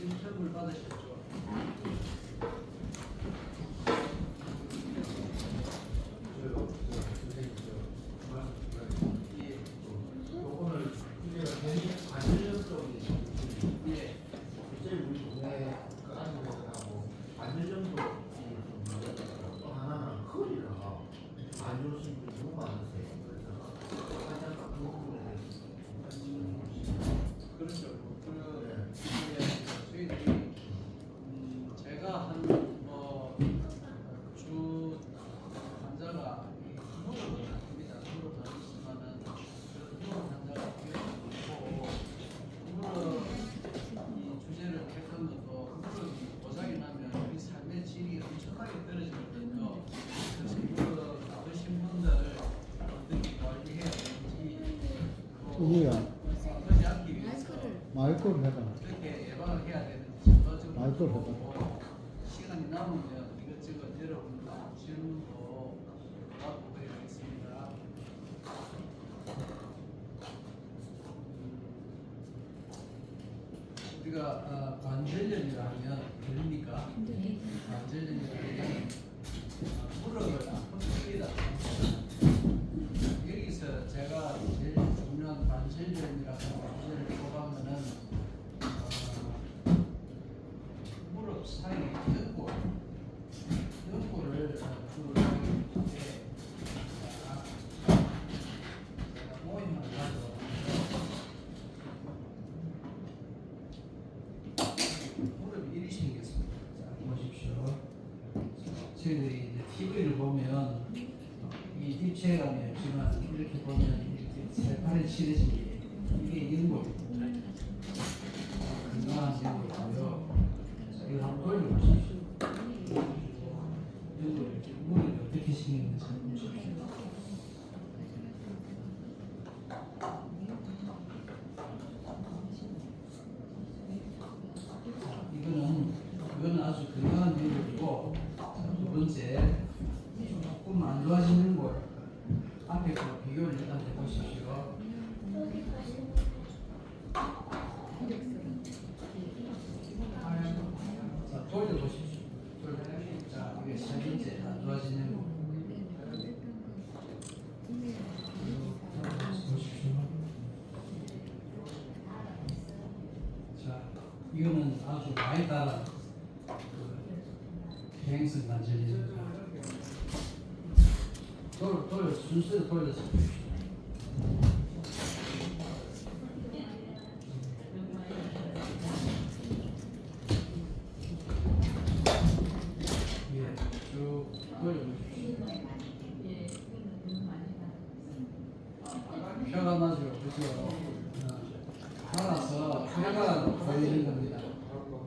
신청을 받으셨죠? 오늘 우리가 굉장히 관절적인 예. 실제 우리 동네 그 안쪽에서하고 관절정도 또 하나는 허리가 안 좋으신 분이 너무 많으세요. 그래서 가장 그 부분에 대해서 그렇죠. 네. 저희들이 제가 한주 환자가 무릎은 아닙니다. 무릎은 아니지만은 무릎 환자가 있고 무릎 이 주제를 택한 것도 무릎이 고장이 나면 우리 삶의 질이 엄청나게 떨어지거든요. 그래서 무릎 아프신 분들 어떻게 관리해야 되는지 우리가 아프지 않기 위해서 마이크를 해봐. 어떻게 예방을 해야 되는지 전반적으로 마이크를 해봐. 보고 시간이 남으면 이것저것 여러분들 질문도 받고 그러겠습니다. 우리가 관절염이라 하면 들립니까? 관절염이라 하면 무릎을 아픈 부위다. 여기서 제가 제일 중요한 관절염이라는 주제를 뽑아면은 무릎 사이 연골을 주로 이렇게 제가 모임을 가져 무릎이 이리 생겼습니다. 자, 보십시오. 저희들이 이제 TV를 보면 이 뒷체감이 없지만 이렇게 보면 이렇게 세팔이 칠해집니다. 이게 연골입니다. 건강한 연골이고요. 자, 이거 한번 돌려보십시오. 연골 이렇게 무릎이 어떻게 생겼는지 한번 보십시오. 이거는 아주 건강한 연골이고, 두 번째 조금 안 좋아진 연골 앞에 거 비교를 일단 해보십시오. 자, 돌려보십시오. 자, 이게 세 번째 안 좋아진 연골. 보십시오. 자, 이거는 아주 많이 따라 비행성 관절입니다. 돌 순서대로 돌려서 보십시오. 예, 쭉 돌려보십시오. 혀가 나죠, 그죠? 갈아서 뼈가 보이는 겁니다.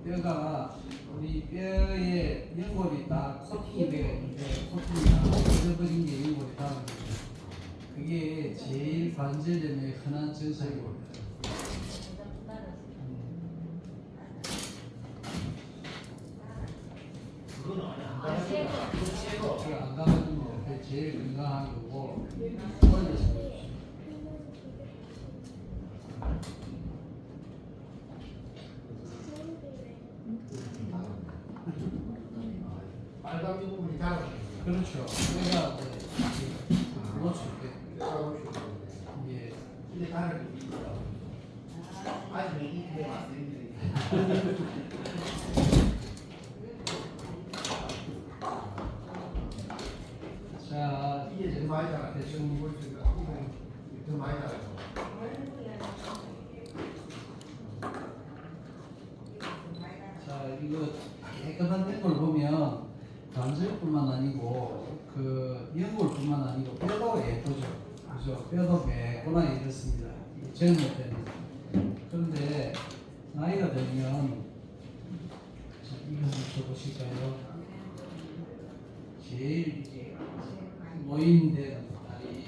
뼈가 우리 뼈에 연골이 다 코팅이 되어 있는데 코팅이 다 잊어버린 게 연골이 다 그게 제일 관절염의 흔한 증상이거든요. 그건 안 가르쳐요. 그거 안 가면 뭐 제일 건강한 거고 올려서 빨간 부분이 달아요. 그렇죠. 뼈가 그렇죠. 예. 근데 다른 게 있어요. 아직 이 폐에 왔습니다. 자, 이게 제일 많이 달아요. 대충 볼 수 있는 이게 더 많이 달아요. 자, 이거 깨끗한 된 걸 보면 관절뿐만 아니고 그 연골뿐만 아니고 뼈도 예쁘죠. 그죠? 뼈도 매끈하게 이렇습니다. 젊을 때는. 그런데 나이가 들면 자, 이거 한번 줘보실까요? 제일 이게 모임된 다리.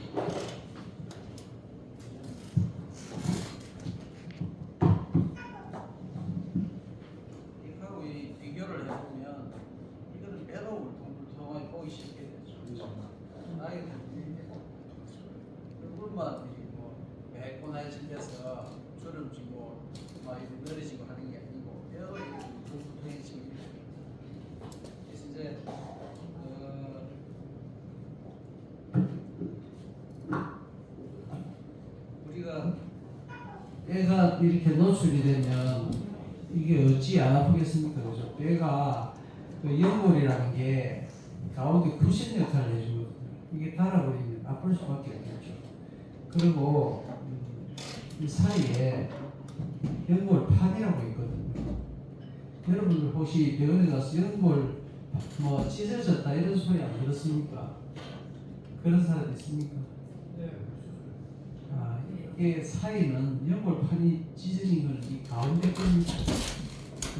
이거하고 이 비교를 해보면 이거는 뼈도 울퉁불퉁하게 보기 쉽게 되죠. 나이 들면 얼굴만 뭐 매끈해지면서 주름지고 막 이렇게 늘어지고 하는 게 아니고 뼈도 이렇게 뼈가 이렇게 노출이 되면 이게 어찌 안 아프겠습니까? 그죠? 뼈가 그 연골이라는 게 가운데 구신 역할을 해주거든요. 이게 달아버리면 아플 수밖에 없겠죠. 그리고 이 사이에 연골판이라고 있거든요. 여러분들 혹시 병원에 가서 연골 뭐 찢어졌다 이런 소리 안 들었습니까? 그런 사람 있습니까? 네. 아, 이게 사이는 연골판이 찢어진 건 이 가운데 겁니다.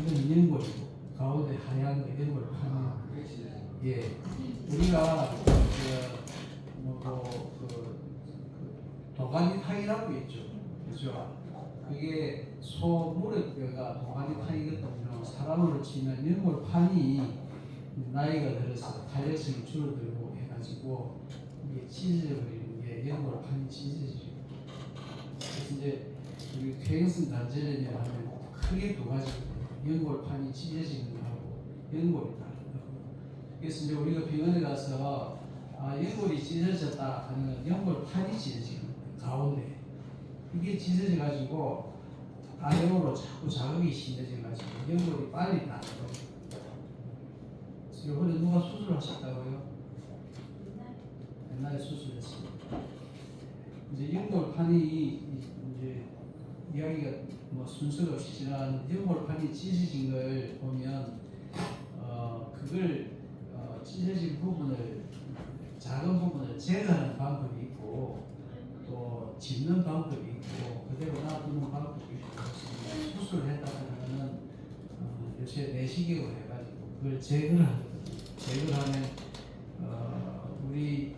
이건 연골이고 가운데 하얀 게 연골판이에요. 예, 우리가 도가니탕이라고 있죠. 그죠? 그게 소 무릎뼈가 도가니탕이거든요. 사람으로 치면 연골판이 나이가 들어서 탄력성이 줄어들고 해가지고 이게 찢어져 버리는 게 연골판이 찢어지죠. 그래서 이제 우리 퇴행성 관절염이 하면 크게 두 가지거든요. 연골판이 찢어지는 거하고 연골이 다른 거고. 그래서 이제 우리가 병원에 가서 연골이 찢어졌다 하는 건 연골판이 찢어지는 거예요. 가운데 이게 찢어져 가지고 아래로 자꾸 자극이 심해져 가지고 연골이 빨리 나는 거예요. 이번에 누가 수술하셨다고요? 옛날에 수술했어요. 이제 연골판이 이제 이야기가 뭐 순서가 없이 지나가는데 연골판이 찢어진 걸 보면 그걸 찢어진 부분을 작은 부분을 제거하는 방법이 있고 또 짚는 방법이 있고 그대로 놔두는 방법이 있고 수술을 했다 그러면은 요새 내시경을 해가지고 그걸 제거를 하거든요. 제거를 하면 우리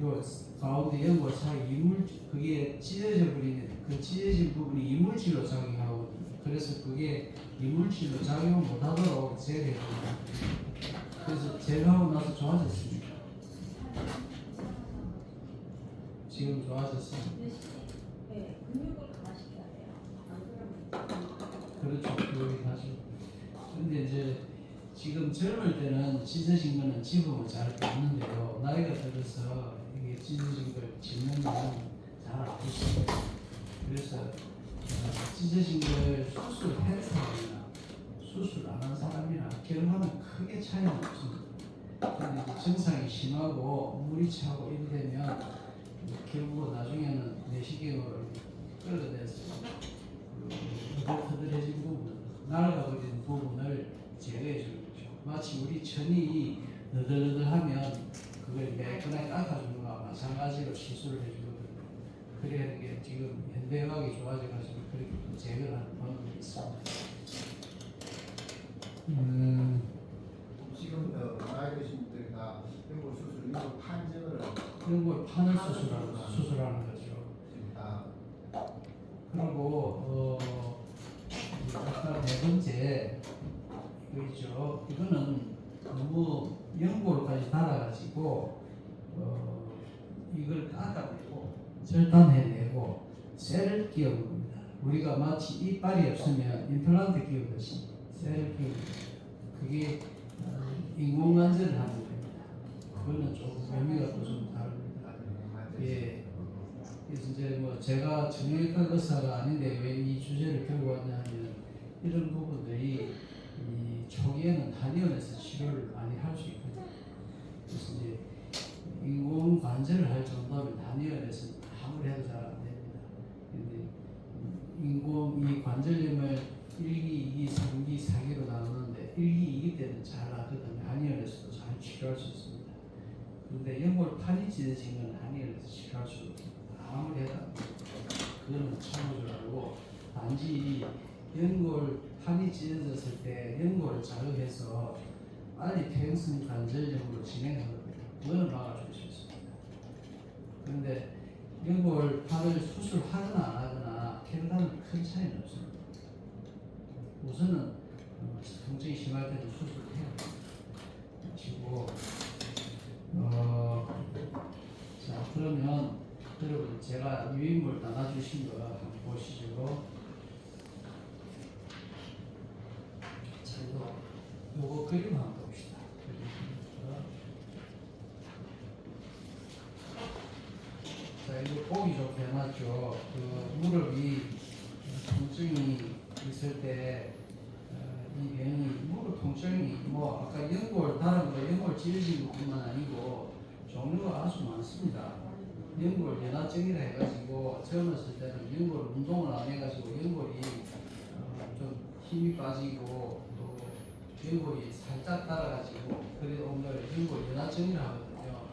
요 가운데 연골 사이 이물질 그게 찢어져 버리는 그 찢어진 부분이 이물질로 작용하거든요. 그래서 그게 이물질로 작용 못하도록 제거해줍니다. 그래서 제거하고 나서 좋아졌습니다. 지금 좋아졌어요. 네, 근육을 강화시켜야 돼요. 안 그러면 그렇죠. 그러긴 하죠. 근데 이제 지금 젊을 때는 찢어진 거는 집으면 잘 붙는데요. 나이가 들어서 이게 찢어진 걸 짚는 거는 잘 안 붙습니다. 그래서 찢어진 걸 수술한 사람이나 수술 안 한 사람이나 결과는 크게 차이는 없습니다. 근데 이제 증상이 심하고 물이 차고 이래 되면 결국 나중에는 내시경으로 끌어내서 허들허들해진 부분, 날아가버린 부분을 제거해 주는 거죠. 마치 우리 천이 너덜너덜하면 그걸 매끈하게 깎아주는 거와 마찬가지로 시술을 해주거든요. 그래야 이게 지금 현대의학이 좋아져가지고 그렇게 제거를 하는 방법이 있습니다. 지금 나이 드신 분들이 다 연골 수술, 연골 판정을 그런 걸 파는 수술하는 거죠. 지금 다 그리고 아까 네 번째 이거죠. 이거는 너무 연골까지 달아가지고 이걸 깎아내고 절단해내고 셀을 끼워는 겁니다. 우리가 마치 이빨이 없으면 임플란트 끼우듯이 셀을 끼우는 거죠. 그게 인공관절을 하는 겁니다. 그거는 좀 의미가 또 좀 다릅니다. 예. 그래서 이제 뭐 제가 정형외과 의사가 아닌데 왜 이 주제를 들고 왔냐면 이런 부분들이 이 초기에는 한의원에서 치료를 많이 할 수 있거든요. 그래서 이제 인공 관절을 할 정도면 한의원에서 아무리 해도 잘 안 됩니다. 근데 인공 이 관절염을 1기, 2기, 3기, 4기로 나누는데 1기, 2기 때는 잘 나거든요. 한의원에서도 잘 치료할 수 있습니다. 그런데 연골판이 찢어진 건 한의원에서 치료할 수 없습니다. 아무리 해도 그거는 참을 줄 알고 단지 연골판이 찢어졌을 때 연골을 자극해서 빨리 퇴행성 관절염으로 진행하거든요. 그거는 막아줄 수 있습니다. 그런데 연골판을 수술하거나 안 하거나 캐르다는 큰 차이는 없습니다. 우선은 통증이 심할 때는 수술을 해야 하시고 자 그러면 여러분 제가 유인물 나눠주신 거 한번 보시죠. 자 요거 그림 한번 봅시다. 자 이거 보기 좋게 해놨죠. 그 무릎이 통증이 있을 때 이 병이 무릎 통증이 뭐 아까 연골 다른 거 연골 찢어진 것뿐만 아니고 종류가 아주 많습니다. 연골 연화증이라 해가지고 젊었을 때는 연골 운동을 안 해가지고 연골이 좀 힘이 빠지고 또 연골이 살짝 따라가지고 그래서 오늘 연골 연화증이라 하거든요.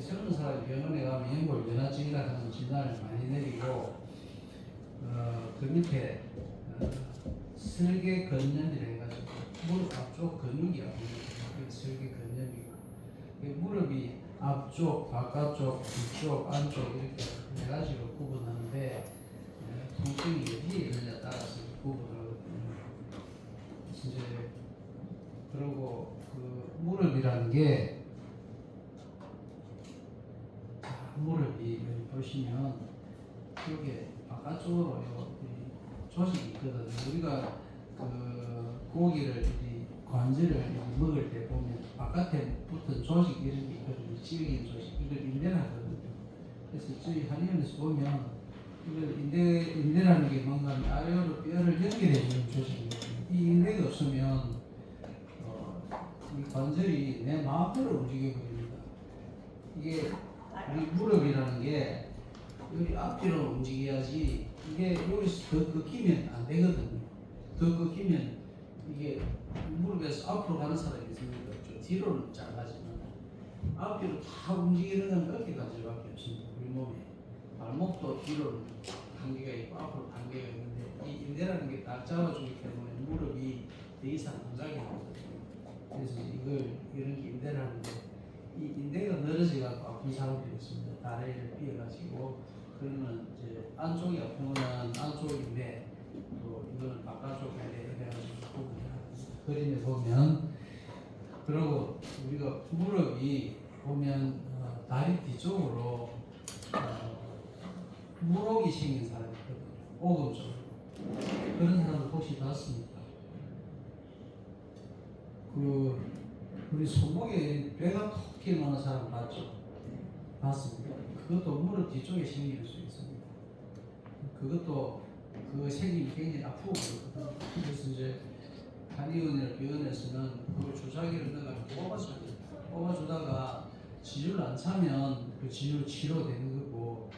젊은 사람이 병원에 가면 연골 연화증이라는 진단을 많이 내리고 그 밑에 설계 근염이라 해가지고 무릎 앞쪽 근육이 아픕니다. 설계 근염이고 무릎이 앞쪽, 바깥쪽, 뒤쪽, 안쪽 이렇게 네 가지로 구분하는데 통증이 어디에 있느냐에 따라서 구분을 하거든요. 이제 그리고 그 무릎이라는 게 무릎이 여기 보시면 이렇게 바깥쪽으로 조직이 있거든요. 우리가 그 고기를 관절을 먹을 때 보면 바깥에 붙은 조직 이런 게 있거든요. 찌르긴 조직 이걸 인대라 하거든요. 그래서 저희 한의원에서 보면 이걸 인대라는 게 뭔가 하면 아래로 뼈를 연결해 주는 조직이거든요. 이 인대가 없으면 이 관절이 내 마음대로 움직여 버립니다. 이게 우리 무릎이라는 게 여기 앞뒤로 움직여야지 이게 여기서 더 꺾이면 안 되거든요. 더 꺾이면 이게 무릎에서 앞으로 가는 사람이 있습니다. 좀 뒤로는 잘 가지만 앞뒤로 다 움직이는 건 어깨 관절밖에 없습니다. 우리 몸에 발목도 뒤로 단계가 있고 앞으로 단계가 있는데 이 인대라는 게 딱 잡아주기 때문에 무릎이 더 이상 안 가게 하거든요. 그래서 이런 게 인대라는데 이 인대가 늘어져갖고 아픈 사람들이 있습니다. 다리를 삐어가지고 그러면 이제 안쪽이 아픈 거는 안쪽인데 또 이거는 바깥쪽인데 이래가지고 그림에 보면 그리고 우리가 무릎이 보면 다리 뒤쪽으로 물혹이 생긴 사람이 있거든요. 오금쪽으로 그런 사람을 혹시 봤습니까? 우리 손목에 배가 톡 길만한 사람 봤죠? 봤습니다. 그것도 무릎 뒤쪽에 생길 수 있습니다. 그것도 그 생기면 굉장히 아프고 그렇거든요. 그래서 이제 한의원이나 병원에서는 그걸 주사기를 넣어서 뽑아주다가 지혈을 안 차면 그 지혈 치료되는 거고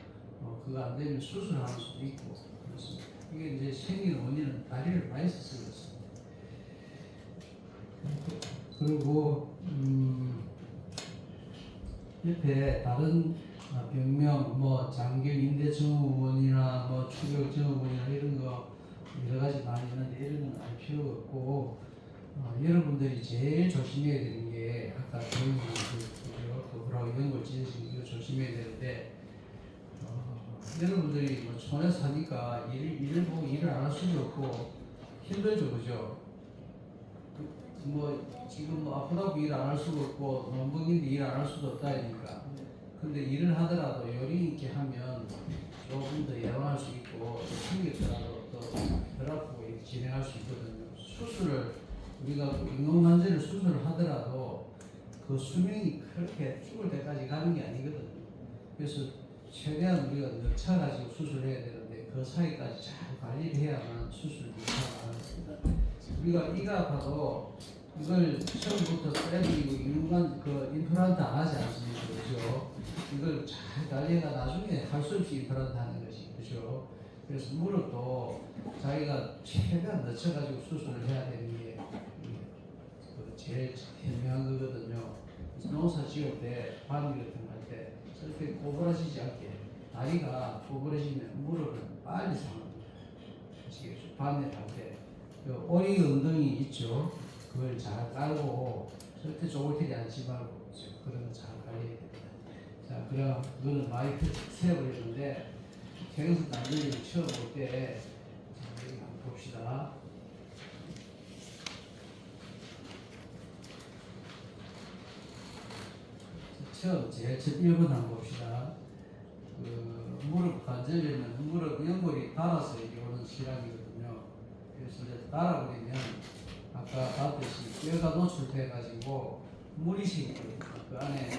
그거 안 되면 수술하는 수도 있고 그렇습니다. 이게 이제 생기는 원인은 다리를 많이 쓰였습니다. 그리고 옆에 다른 병명 뭐 장경인대 증후군이나 뭐 추격 증후군이나 이런 거 여러 가지 많이 있는데 이런 건 알 필요가 없고 여러분들이 제일 조심해야 되는 게 아까 병명 그거하고 이런 걸 찢으신 이거 조심해야 되는데 여러분들이 뭐 촌에 사니까 일을 보고 일을 안 할 수도 없고 힘들죠, 그죠? 뭐 지금 뭐 아프다고 일 안 할 수도 없고 농부인데 일 안 할 수도 없다니까. 근데 일을 하더라도 요령 있게 하면 조금 더 예방할 수 있고 생겼더라도 또 덜 아프고 이렇게 진행할 수 있거든요. 수술을 우리가 인공관절을 수술을 하더라도 그 수명이 그렇게 죽을 때까지 가는 게 아니거든요. 그래서 최대한 우리가 늦춰가지고 수술해야 되는데 그 사이까지 잘 관리를 해야만 수술이 잘 나습니다. 우리가 이가 아파도 이걸 처음부터 빼버리고 인간 그 임플란트 안 하지 않습니까? 그죠? 이걸 잘 관리해가 나중에 할 수 없이 임플란트 하는 것이 그죠? 그래서 무릎도 자기가 최대한 늦춰가지고 수술을 해야 되는 게 제일 현명한 거거든요. 그래서 농사 지을 때 반일 같은 거 할 때 절대 꼬부라지지 않게 다리가 꼬부라지면 무릎은 빨리 상합니다. 아시겠죠? 반일 할 때 오리 엉덩이 있죠? 그걸 잘 깔고 절대 쪼글테리 앉지 말고 그런 거 잘 관리해야 됩니다. 자, 그럼 그거는 마이크 세워버리는데 경수 단계를 채워볼 때 여기 한번 봅시다. 처음 제일 첫 1번 한번 봅시다. 그 무릎 관절에는 무릎 연골이 닳아서 이게 오는 질환이거든요. 그래서 이제 닳아버리면 아까 봤듯이 뼈가 노출돼 가지고 물이 생기거든요. 그 안에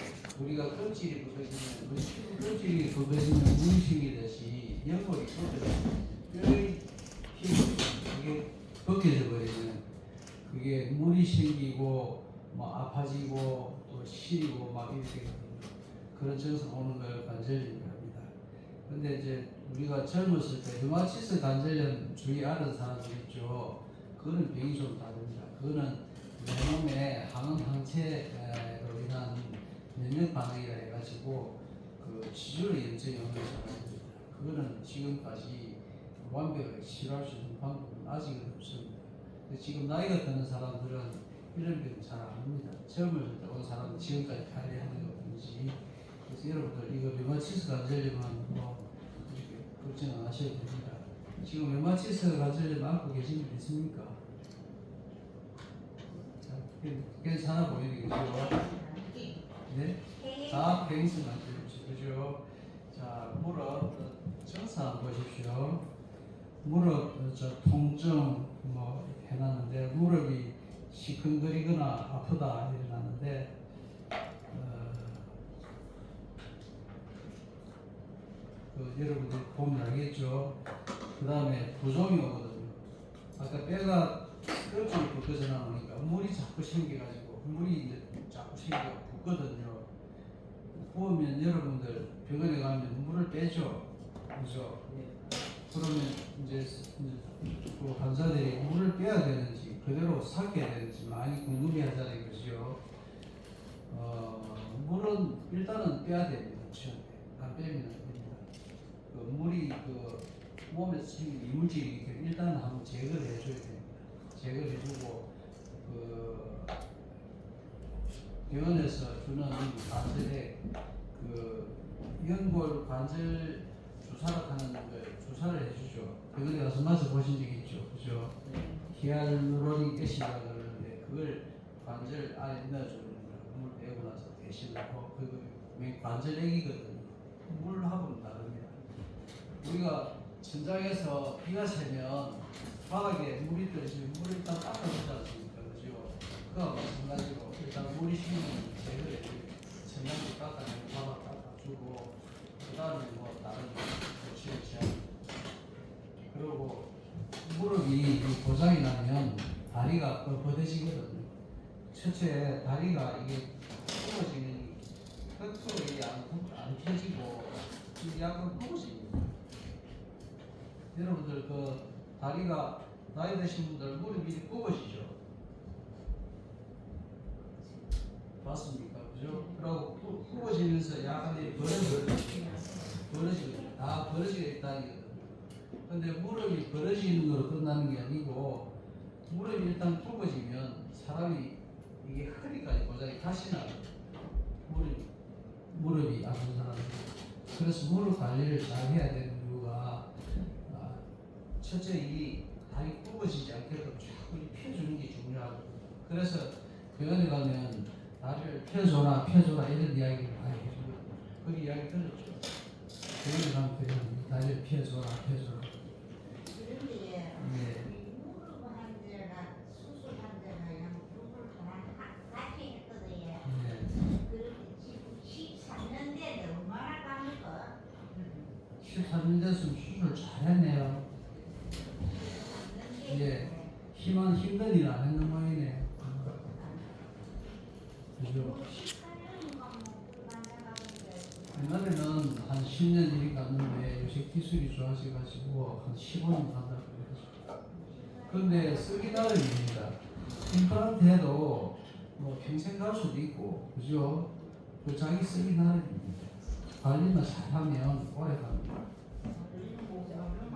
우리가 껍질이 부서지면 껍질이 부서지면 물이 생기듯이 연골이 부서져요. 뼈의 이게 벗겨져 버리면 그게 물이 생기고 뭐 아파지고 또 시리고 막 이렇게 그런 증상 오는 걸 관절염이라고 합니다. 근데 이제 우리가 젊었을 때 류마티스 관절염 주의 아는 사람들 있죠. 그거는 병이 좀 다릅니다. 그거는 내 몸에 항원 항체로 인한 면역 반응이라 해가지고 그 지혈 염증이 오는 사람입니다. 그거는 지금까지 완벽하게 치료할 수 있는 방법은 아직은 없습니다. 근데 지금 나이가 드는 사람들은 이런 병 잘 안 합니다. 젊을 때 온 사람은 지금까지 관리하는 것뿐이지. 그래서 여러분들 이거 류마티스 관절염은 뭐 이렇게 걱정 안 하셔도 됩니다. 지금 류마티스 관절염 앓고 계신 분 있습니까? 자, 괜찮아 보이는 거죠? 네? 다 베이스 만들죠, 그죠? 자, 무릎 정사 한번 보십시오. 무릎 통증 뭐 해놨는데 무릎이 시큰거리거나 아프다 일어나는데 여러분들 보면 알겠죠. 그 다음에 부종이 오거든요. 아까 뼈가 뼈쪽이 벗겨져 나오니까 물이 자꾸 생겨가지고 물이 이제 자꾸 생겨 붓거든요. 부으면 여러분들 병원에 가면 물을 빼죠, 그죠? 그러면 이제 그 환자들이 물을 빼야 되는지 그대로 삭혀야 되는지 많이 궁금해하잖아요, 그죠? 물은 일단은 빼야 됩니다. 안 빼면 안 됩니다. 그 물이 그 몸에서 생긴 이물질이기 때문에 일단은 한번 제거를 해줘야 됩니다. 제거를 해주고 그 병원에서 주는 관절에 그 연골 관절 주사를 하는 걸 주사를 해주죠. 병원에 가서 맞아 보신 적 있죠, 그죠? 히알루로닉 애시드라고 그러는데 그걸 관절 안에 넣어주는 거예요. 물 빼고 나서 대신하고 그 관절액이거든요. 물하고는 다릅니다. 우리가 천장에서 비가 새면 바닥에 물이 떨어지면 물을 일단 닦아주지 않습니까, 그죠? 그거와 마찬가지로 일단 물이 식으면 제거를 해줘요. 천장도 닦아내고 바닥 닦아주고 그 다음에 뭐 다른 조치를 취합니다. 그리고 무릎이 고장이 나면 다리가 뻣뻣해지거든요. 첫째 다리가 이게 굽어지는 끝으로 이게 안 펴지고 이게 약간 굽어집니다. 여러분들 그 다리가 나이 드신 분들 무릎이 굽어지죠. 맞습니까? 그죠? 그리고 굽어지면서 약간 벌어지거든요. 다 벌어지게 있다는 거거든요. 근데 무릎이 벌어지는 거로 끝나는 게 아니고 무릎이 일단 굽어지면 사람이 이게 허리까지 고장이 다시 나요. 무릎이 아픈 사람들. 그래서 무릎 관리를 잘 해야 되는 이유가 첫째 이 다리 굽어지지 않게끔 자꾸 펴주는 게 중요하거든요. 그래서 병원에 가면 다리를 펴줘라 이런 이야기를 많이 해주거든요. 그 이야기 들었죠? 병원에 가면 그냥 다리를 펴줘라. 네. 무릎 환자나 수술한 데나 그냥 무릎을 같이 했거든요. 네. 그런데 지금 13년대인데 얼마나 갑니까? 13년 됐으면 수술 잘했네요. 예. 힘든 일 안 했는 모양이네. 그죠? 옛날에는 한 10년 일이 갔는데 요새 기술이 좋아져가지고 한 15년 간다고 그랬죠. 그런데 쓰기 나름입니다. 임플란트 해도 뭐 평생 갈 수도 있고, 그죠? 그 자기 쓰기 나름입니다. 관리만 잘하면 오래 갑니다.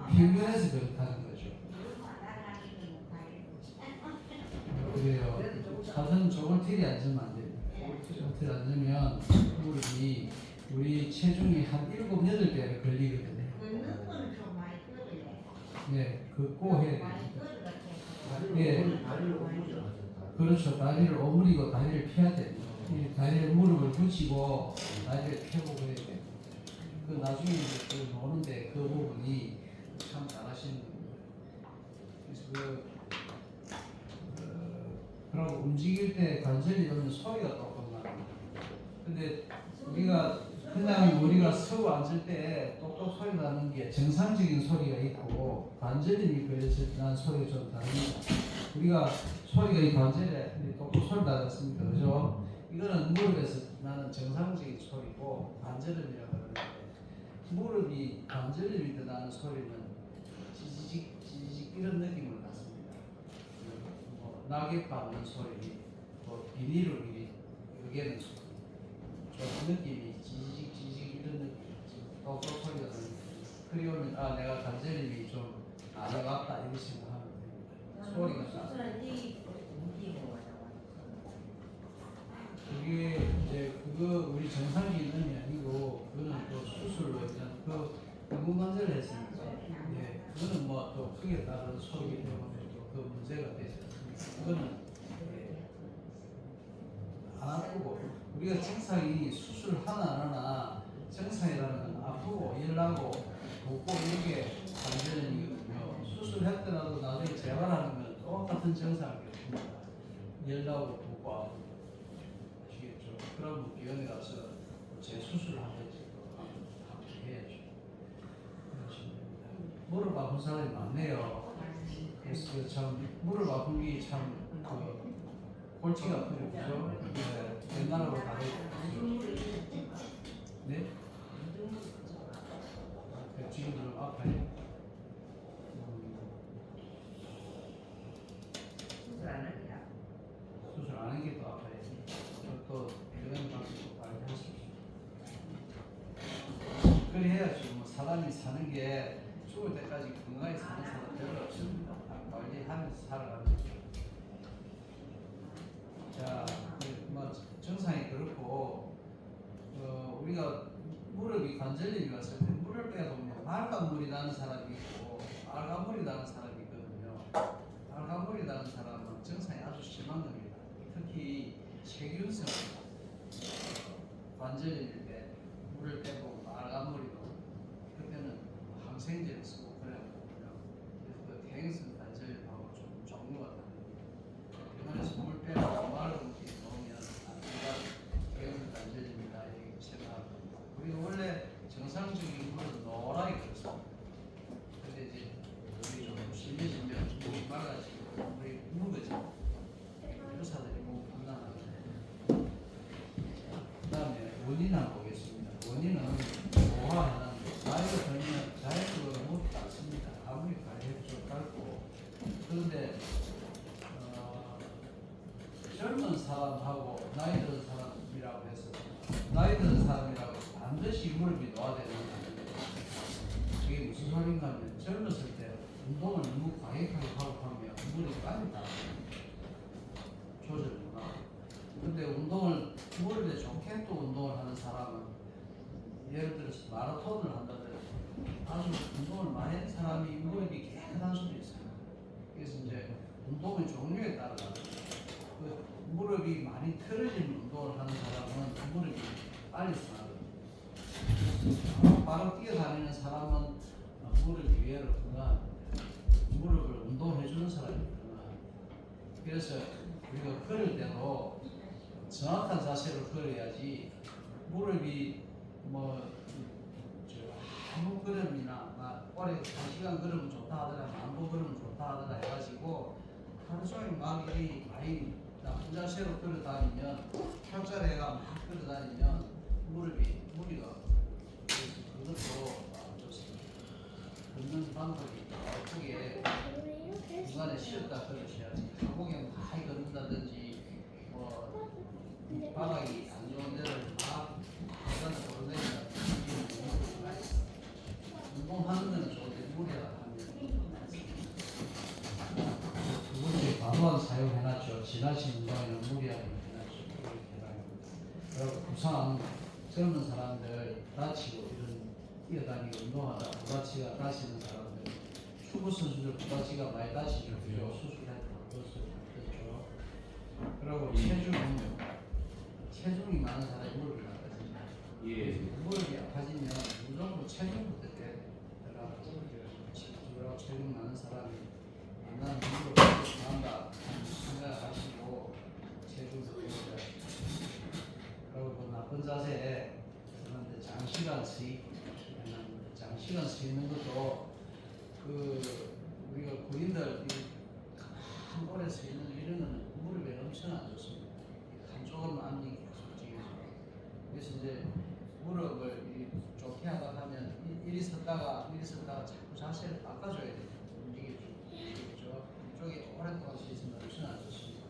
평균에서 그렇다는 거죠. 그래요. 가슴 저골틀이 앉으면 안 됩니다. 저골틀 앉으면 무릎이 우리 체중이 한 7, 8배를 걸리거든요. 걷는 거는 좀 많이 걸리네. 네, 걷고 해야 많이 됩니다. 걸을 것 예. 다리를 오므지 않았다. 그렇죠. 다리를 오므리고 다리를 펴야 됩니다. 이 다리를 무릎을 붙이고 다리를 펴고 그래야 됩니다. 그 나중에 이제 그 노는데 그 부분이 참 잘하시는 겁니다. 그래서 그러고 움직일 때 관절이 오면 소리가 똑똑 납니다. 근데 우리가 그냥 우리가 서고 앉을 때 똑똑 똑똑 소리 나는 게 정상적인 소리가 있고 관절염이 걸려서 나는 소리가 좀 다릅니다. 우리가 소리가 이 관절에 똑똑 소리 나지 않습니까? 그죠? 이거는 무릎에서 나는 정상적인 소리고 관절염이라고 하는데 무릎이 관절염이 때 나는 소리는 지지직 지지직 이런 느낌을 갖습니다. 뭐 낙엽 밟는 소리, 뭐 비닐을 이리 여기에는 좀 느낌이 지지직 지지직 이런 느낌. 똑똑 소리가 나는 그리고는 아 내가 관절염이 좀 안 와갔다 이렇게 생각하면 됩니다. 소리가 나. 수술할 때 움직임을 와요. 그게 이제 그거 우리 정상기능이 아니고 그거는 또 수술로 그냥 그 인공관절을 했으니까 예 그거는 뭐 또 크게 따른 소리기 때문에 또 그 문제가 되지 않습니까? 그거는 예, 안 아프고 우리가 정상이 수술 하나 안 하나 정상이라는 건 아프고 열나고 붓고 이게 관절염이거든요. 수술했더라도 나중에 재발하는 건 똑같은 증상이었습니다. 열나고 붓고 아프고 아시겠죠? 그럼 병원에 가서 재수술을 한 번씩 해야죠. 무릎 아픈 사람이 많네요. 그래서 참 무릎 아픈 게 참 골치가 아프죠, 그죠? 네, 옛날하고 다르죠. 네? 지금 좀 아파요. 수술 안 하기야. 수술 안 하는 게 더 아파요. 또 병원 가서 알고 할 수 있어요. 그래 해야지. 뭐 사람이 사는 게 죽을 때까지 건강하게 사는 사람 별로 없습니다. 관리하면서 살아가는 거죠. 자, 뭐 정상이 그렇고 우리가 무릎이 관절염이 왔을 때 물을 빼보면 빨간 물이 나는 사람이 있고 빨간 물이 나는 사람이 있거든요. 빨간 물이 나는 사람은 증상이 아주 심한 겁니다. 특히 세균성 관절염일 때 물을 빼고 빨간 물이 나오고 그때는 항생제를 쓰고 그래야 되거든요. 그래서 그 퇴행성 관절염하고 좀 종류가 다릅니다. 병원에서 물 빼고 빨간 물이 나오면 우리가 퇴행성 관절염이다 이렇게 생각합니다. 우리가 원래 정상적인 물은 노랗게 그렇습니다. 근데 이제 물이 좀 심해지면 물이 맑아지고 물이 묽어지고 의사들이 뭐 판단하는데 그 다음에 원인 한번 보겠습니다. 원인은 노화는 나이가 들면 자연적으로 묻지 않습니다. 아무리 관리해도 좀 짧고 그런데 젊은 사람하고 나이 드는 사람이라고 해서 나이 드는 사람이라고 반드시 무릎이 노화되는 건 아닙니다. 이게 무슨 소린가 하면 젊었을 때 운동을 너무 과격하게 하고 하면 무릎이 빨리 닿아요. 조절구나. 근데 운동을 무릎에 좋게 또 운동을 하는 사람은 예를 들어서 마라톤을 한다든지 아주 운동을 많이 하는 사람이 무릎이 깨끗한 수도 있어요. 그래서 이제 운동의 종류에 따라 그 무릎이 많이 틀어진 운동을 하는 사람은 무릎이 빨리 상하거든요. 바로 뛰어다니는 사람은 무릎이 의외로 건강합니다. 무릎을 운동해주는 사람이 건강합니다. 그래서 우리가 걸을 때도 정확한 자세로 걸어야지 무릎이 뭐 아무 걸음이나 오래 1시간 걸으면 좋다 하더라 만보 걸으면 좋다 하더라 해가지고 하루 종일 막 이 많이 나쁜 자세로 걸어다니면 혈자리가 막 걸어다니면 무리가 그래서 그것도 안 좋습니다. 걷는 방법이 어떻게 중간에 쉬었다 걸으셔야지 한국에 많이 걷는다든지 뭐 바닥이 안 좋은 데를 막 계단을 걸어다닌다든지 운동하는 데는 좋은데 무리가 하면 두 번째 과도한 사용해놨죠. 지나친 운동에는 무리하게 해놨죠. 그렇게 해당합니다. 그리고 부상 젊은 사람들 다치고 이런 뛰어다니고 운동하다 부다치가 다치는 사람들 축구 선수들 부다치가 많이 다치죠. 그죠? 수술했다 그것을 그렇죠. 그리고 체중이 많은 사람이 무릎이 아파집니다. 예. 무릎이 아파지면 어느 정도 체중부터 들어가고 체중 많은 사람이 나는 무릎을 강한다 생각하시고 체중부터 들어가요. 그리고 그 나쁜 자세에 장시간 수익 장시간 시간 쓰이는 것도 그 우리가 군인들 한 오래 쓰이는 이런 거는 무릎에 엄청 안 좋습니다. 한쪽은 압력이 솔직히. 그래서 이제 무릎을 좋게 하다 하면 이리 섰다가 자꾸 자세를 바꿔줘야 돼요. 움직이죠. 이쪽에 오랫동안 서 있으면 엄청 안 좋습니다.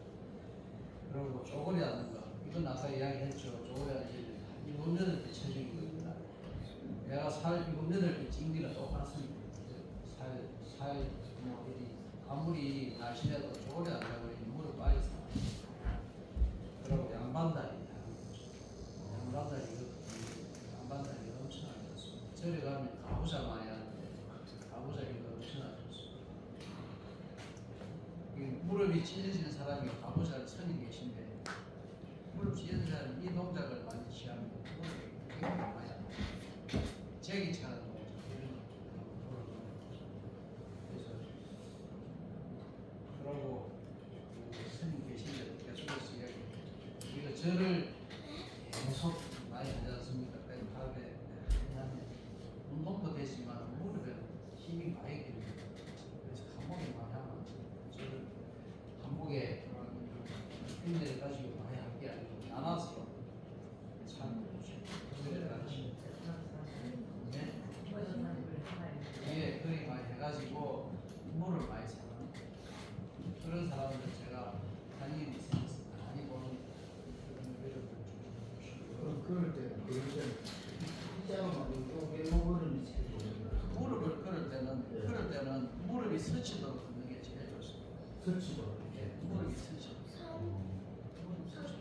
그리고 쪼그리 하는 거. 이건 아까 이야기했죠. 쪼그리 하는 게 7, 8대 체중이거든요. 내가 살 7, 8대 찐 기는 똑같습니다. 뭐 이리 아무리 날씬해도 쪼그리 한다고 해서 무릎 빨리 사. 그리고 양반다리 양반다리가 엄청 안 좋습니다. 저리 가면 가부좌 많이 하는데 가부좌 이거 엄청 안 좋습니다. 이 무릎이 찢어지는 사람이 가부좌를 선이 계신데 무릎 찢어진 사람이 이 동작을 많이 취하면 무릎이 굉장히 많이 안 좋습니다. 제기차는 동작 이런 거 그래서 그러고 스님 계신데 계속해서 이야기해요. 우리가 저를 계속 많이 하지 않습니까? 그래서 하루에 하면 운동도 되지만 무릎에 힘이 많이 들어요. 그래서 한복에 많이 하면 저를 한복에 힘내를 가지고 많이 할 게 아니고 나눠서 참 그거를 가르치고 예, 그렇게 많이 해가지고 물을 많이 사는 그런 사람들 제가 다니는 있으면서 많이 보는 그런 매력을 좀 그럴 때 피자만 외모를 지켜주는 무릎을 꿇을 때는 무릎이 스치도록 걷는 게 제일 좋습니다. 서치도 예, 무릎이 스치도록. 무릎 스치도록.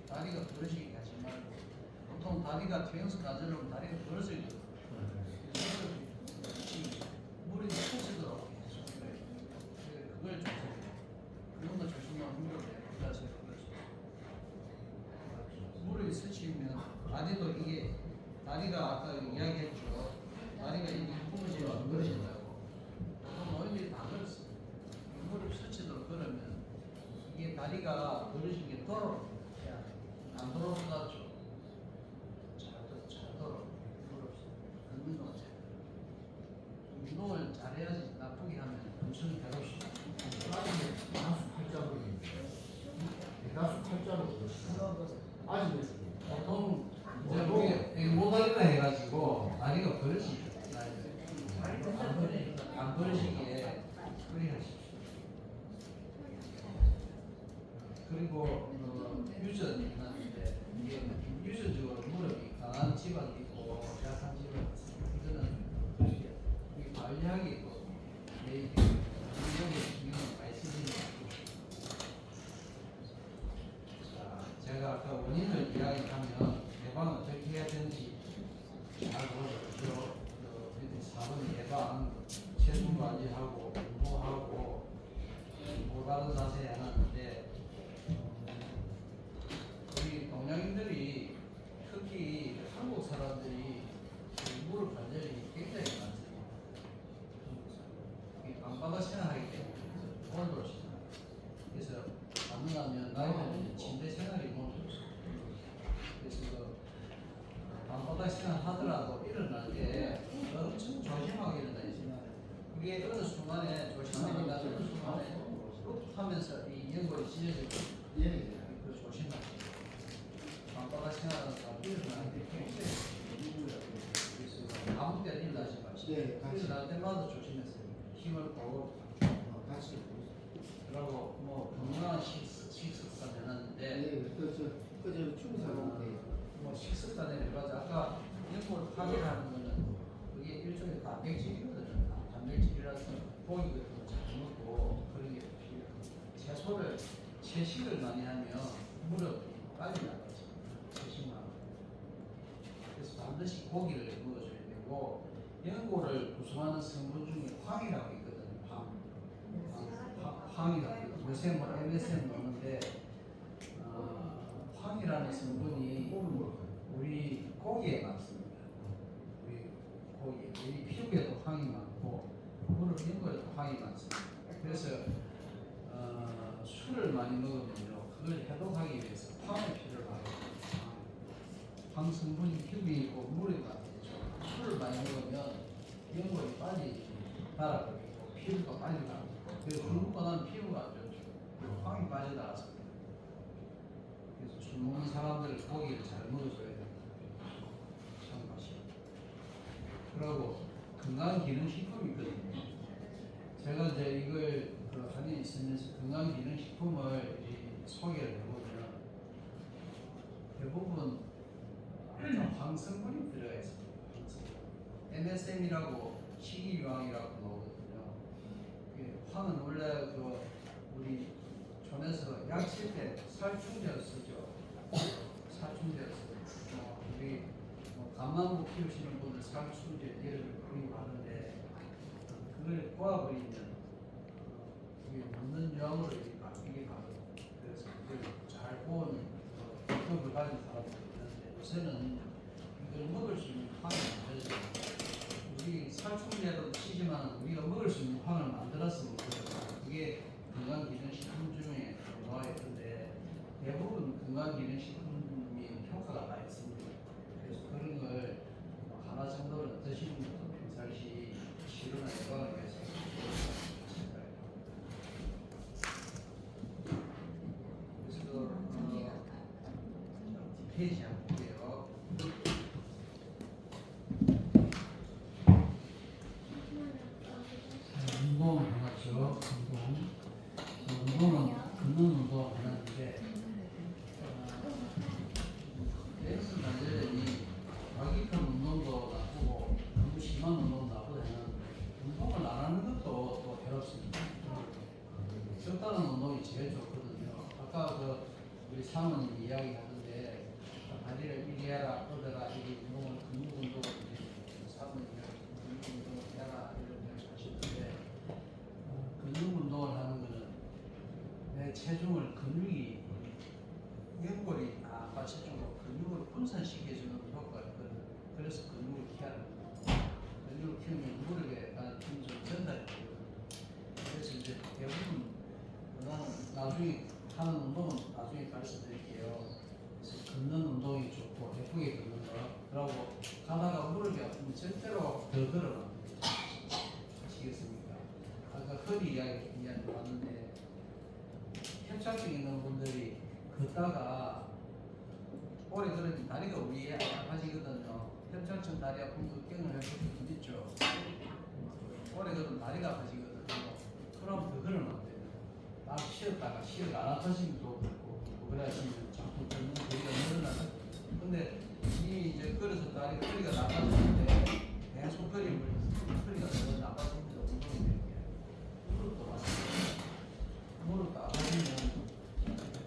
다리가 부러지게 하지 말고 보통 다리가 뒤에서 가지려면 다리가 부러지거든요. 무릎이 스치도록 해서 그걸 조심해요. 그런 거 조심하면 무릎에 부러져서 그럴 수 있어요. 무릎이 스치면 다리도 이게 다리가 아까 이야기했죠. 다리가 이게 부러지면 부러진다고. 보통 노인들이 다 그랬어요. 무릎 스치도록 그러면 이게 다리가 부러진 게 돌아. 안 돌아오죠. 잘 돌아. 무릎 운동 잘. 운동을 잘해야지 나쁘게 하면 엄청 괴롭습니다. 대다수 팔자로 대다수 팔자로 아직 보통 이제 우리 모다리라 해가지고 다리가 벌어지죠. 안 벌어지게 그리 하십시오. 그리고 유전이 있는데 이게 유전적으로 무릎이 강한 지방이 있고 약한 지방이 있습니다. 이거는 이 관리하기 있고 내 이런 많이 쓰시는 제가 아까 원인을 이야기하면 예방을 어떻게 해야 되는지 잘 보여줬죠. 밑에 4번 예방, 체중 관리하고 운동하고 올바른 자세 하는데 우리 동양인들이 특히 한국 사람들이 무릎 관절이 굉장히 많습니다. 방바닥 생활하기 때문에 오늘도 생활. 그래서 가능하면 나이는 침대 생활이 너무 좋습니다. 그래서 방바닥 생활 하더라도 일어날 때 엄청 조심하게 일어나야지. 그게 어느 순간에 조심하니까 어느 순간에 하면서 이 연골이 찢어지고 그 조심하세요. 방바닥 생활하는 사람 일어날 때 굉장히 그래서 아무 때나 일어나지 마시고 일어날 때마다 조심하세요. 힘을 보고 같이 그리고 뭐 건강한 식습관 해놨는데 그저 충사로 뭐 식습관에 여러 가지 아까 연골 파괴하는 거는 그게 일종의 단백질이거든요. 단백질이라서 고기 같은 거 잘 먹고 그런 게 필요해요. 채식을 많이 하면 무릎이 빨리 나가죠. 채식만. 그래서 반드시 고기를 먹어줘야 되고 연골을 구성하는 성분 중에 황이라고 있거든요. 황이라고 요새 뭐 MSM 넣는데 황이라는 성분이 우리 고기에 많습니다. 우리 고기, 우리 피부에도 황이 많고 무릎 연골에도 황이 많습니다. 그래서 술을 많이 먹으면요 그걸 해독하기 위해서 황의 필요를 하거든요. 황 성분이 피부에 있고 무릎에 많겠죠. 술을 많이 먹으면 연골이 빨리 달아버리고 피부가 빨리 나고 그래서 술 먹고 나면 피부가 안 좋죠. 황이 빠져나가서 그래서 술 먹는 사람들 고기를 잘 먹어줘야 돼요. 참맛이. 그리고 건강기능식품이 있거든요. 제가 이제 이걸 그 한에 있으면서 건강기능식품을 소개를 해보면 대부분 황성분이 들어가 있습니다. MSM이라고 식이유황이라고 나오거든요. 황은 원래 그 우리 촌에서 약칠 때 살충제로 쓰죠. 살충제로 쓰죠. 우리 감나무 키우시는 분들 살충제 예를 뿌리고 하는데 그걸 꼬아버리면 이게 먹는 양으로 바뀌게 가거든요. 그래서 그걸 잘 구운 법을 가진 사람들이 있는데 요새는 이걸 먹을 수 있는 황을 만들어서 우리 살충제로 치지만 우리가 먹을 수 있는 황을 만들었으면 좋겠어요. 그게 건강기능식품 중에 들어와 있는데 대부분 건강기능식품이 효과가 나 있습니다. 그래서 그런 걸 하나 정도는 드시는 것도 평상시 치료나 예방을 위해서 생각해요. 그래서 뒷페이지 한번 볼게요. 운동을 해놨죠. 운동은 걷는 운동을 해놨는데 헬스 단절이 과격한 운동도 나쁘고 너무 심한 운동도 나쁘다면 운동을 안 하는 것도 또 괴롭습니다. 적당한 운동이 제일 좋거든요. 아까 그 우리 사모님 이야기하던데 다리를 이리 해라 뻗어라 이 운동을 근육 운동을 사모님이 근육 운동을 해라 이런 얘기를 하시는데 근육 운동을 하는 거는 내 체중을 근육이 연골이 다 받쳐주고 근육을 분산시켜주는 효과가 있거든. 그래서 근육을 키우는 거야. 근육을 키우면 무릎에 가는 힘이 좀 전달이 되거든. 그래서 이제 대부분 나는 나중에 하는 운동은 나중에 가르쳐 드릴게요. 그래서 걷는 운동이 좋고 예쁘게 걷는 거. 그러고 가다가 무릎이 아프면 절대로 더 걸어면 안 돼요. 아시겠습니까? 아까 허리 이야기 나왔는데 협착증 있는 분들이 걷다가 오래 걸으면 다리가 위에 아파지거든요. 협착증 다리 아픈 거 경험해 보신 분 있죠? 오래 걸으면 다리가 아파지거든요. 그럼 더 걸으면 안 돼요. 딱 쉬었다가 쉬어가 안 아파지면 또 그렇고 그래야지면 자꾸 걷는 거리가 늘어나요. 근데 이 이제 걸어서 다리 허리가 나빠졌는데 계속 걸으면 허리가 더 나빠집니다. 운동이 되는 게. 무릎도 마찬가지예요. 무릎 나가시면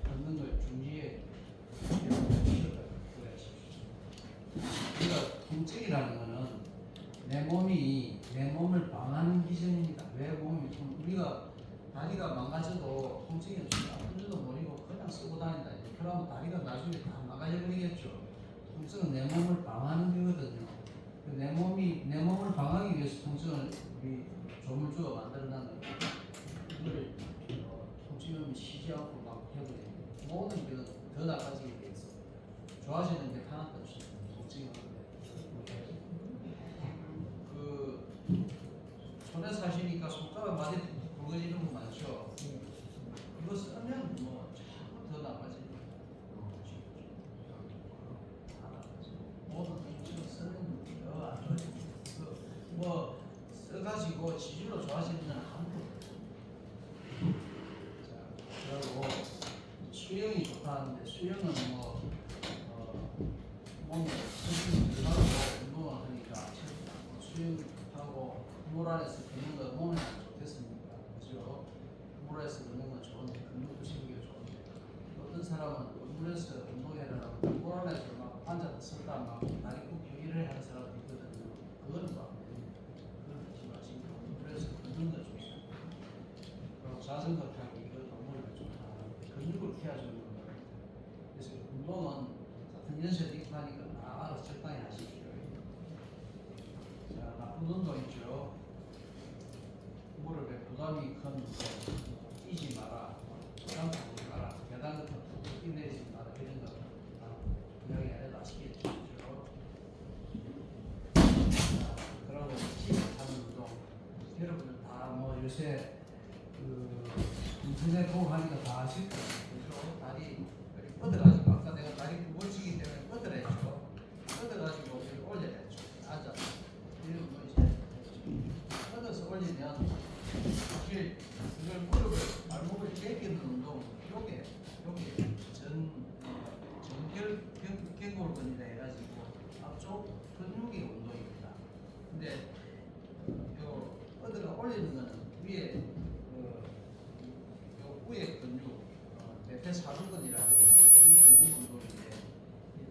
걷는 걸 중지해 우리가 통증이라는 거는 내 몸을 방하는 기전입니다. 왜 몸이 우리가 다리가 망가져도 통증이 없으면 아픈 줄도 모르고 그냥 쓰고 다닌다. 그러면 다리가 나중에 다 망가져 버리겠죠. 통증은 내 몸을 방하는 거거든요. 내 몸을 방하기 위해서 통증을 우리 조물주가 만들어놨는 거예요. 이걸 통증은 쉬지 않고 막 해버려요. 모든 병은 더 나빠지게 돼 있어. 좋아지는 게 하나도 없어요. 통증이 없는데. 그 촌에 사시니까 손가락 많이 굵어지는 분 많죠. 이거 쓰면 뭐 자꾸 더 나빠지는 모든 통증을 쓰면 더 안 좋아져요. 뭐 써가지고 지질로 좋아지는 건 아무도 없어요. 그리고 수영이 좋다는데 수영은 뭐 몸에 수영이 들어가고 운동을 하니까 수영이 좋다고 물 안에서 걷는 거 몸에 안 좋겠습니까? 그죠? 물 안에서 걷는 건 좋은데 근육도 생기가 좋은데 어떤 사람은 물에서 운동해라고 물 안에서 막 앉아서 섰다 막 다리 굽히고 일을 하는 사람도 있거든요. 그건 막 그건 하지 마시고 물에서 걷는 거 좋습니다. 그리고 자전거 타기 이거 너무 좋다. 근육을 키워주는 거예요. 그래서 운동은 같은 연세도 있고 하니까 알아서 적당히 하십시오. 자, 나쁜 운동 있죠. 무릎에 부담이 큰 운동, 뛰지 마라, 계단 타지 마라, 계단 같은 거 뛰내리지 마라 이런 거 다 이야기 안 해도 아시겠죠. 그러고 제4등급이라고 이 근육 운동인데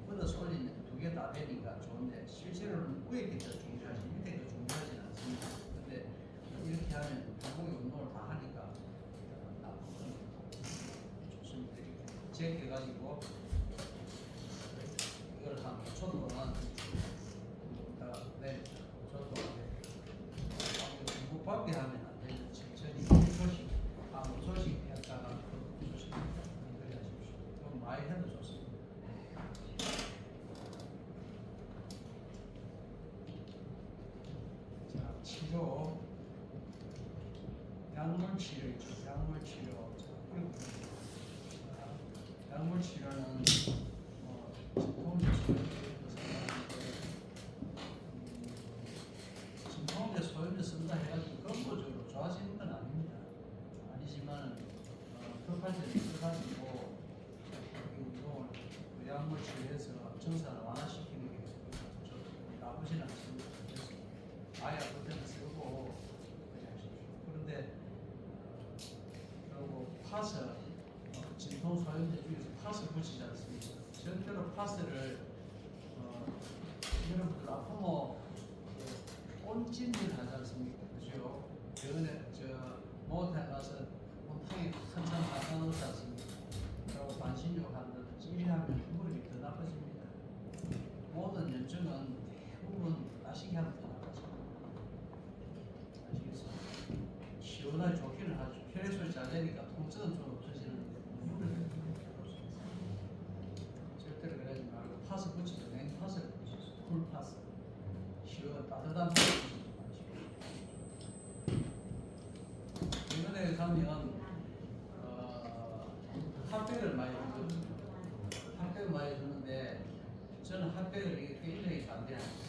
뻗어서 올리는 두 개 다 되니까 좋은데 실제로는 위에 게 더 중요하지 밑에 게 중요하진 않습니다. 근데 이렇게 하면 한국의 운동을 다 하니까 나쁘거든요. 좋습니다. 이렇게 제껴가지고 이걸 한 5초 동안 네, 5초 동안 무겁게 하면 안 되죠. 천천히 1초씩 5초씩 했다가 5초씩 그래야십시오. 좀 많이 해도 좋습니다. 자, 치료 약물 치료 있죠. 약물 치료. 약물 치료는 진통제 진통제 소염제 쓴다 해가지고 근본적으로 좋아지는 건 아닙니다. 아니지만 턱파제를 써가지고 이 운동을 그 약물 치료해서 증상을 완화시키는 게 나쁘진 않습니다. 그래서 아예 아플 때는 쓰고 그런데 그리고 파스 진통 소염제 중에서 파스 붙이지 않습니다. 절대로 파스를 여러분들 아프면 온찜질 하지 않습니까? 그죠? 병원에 모텔 가서 온탕에 한참 갖다 놓지 않습니까? 그리고 반신욕 한다든지 찌리하면 무릎이 더 나빠집니다. 모든 염증은 대부분 나시게 하면 더 나빠집니다. 아시겠어요? 시원하게 좋기는 하죠. 혈액순환이 잘 되니까 통증은 좀 없어지는데 무릎이 절대로 그러지 말고 파스 붙이죠. 냉파스를 붙이죠. 쿨파스. 시원 따뜻한 파스 붙이지 마시고. 병원에 가면 핫팩을 많이 주거든요. 핫팩을 많이 주는데 저는 핫팩을 이게 굉장히 반대합니다.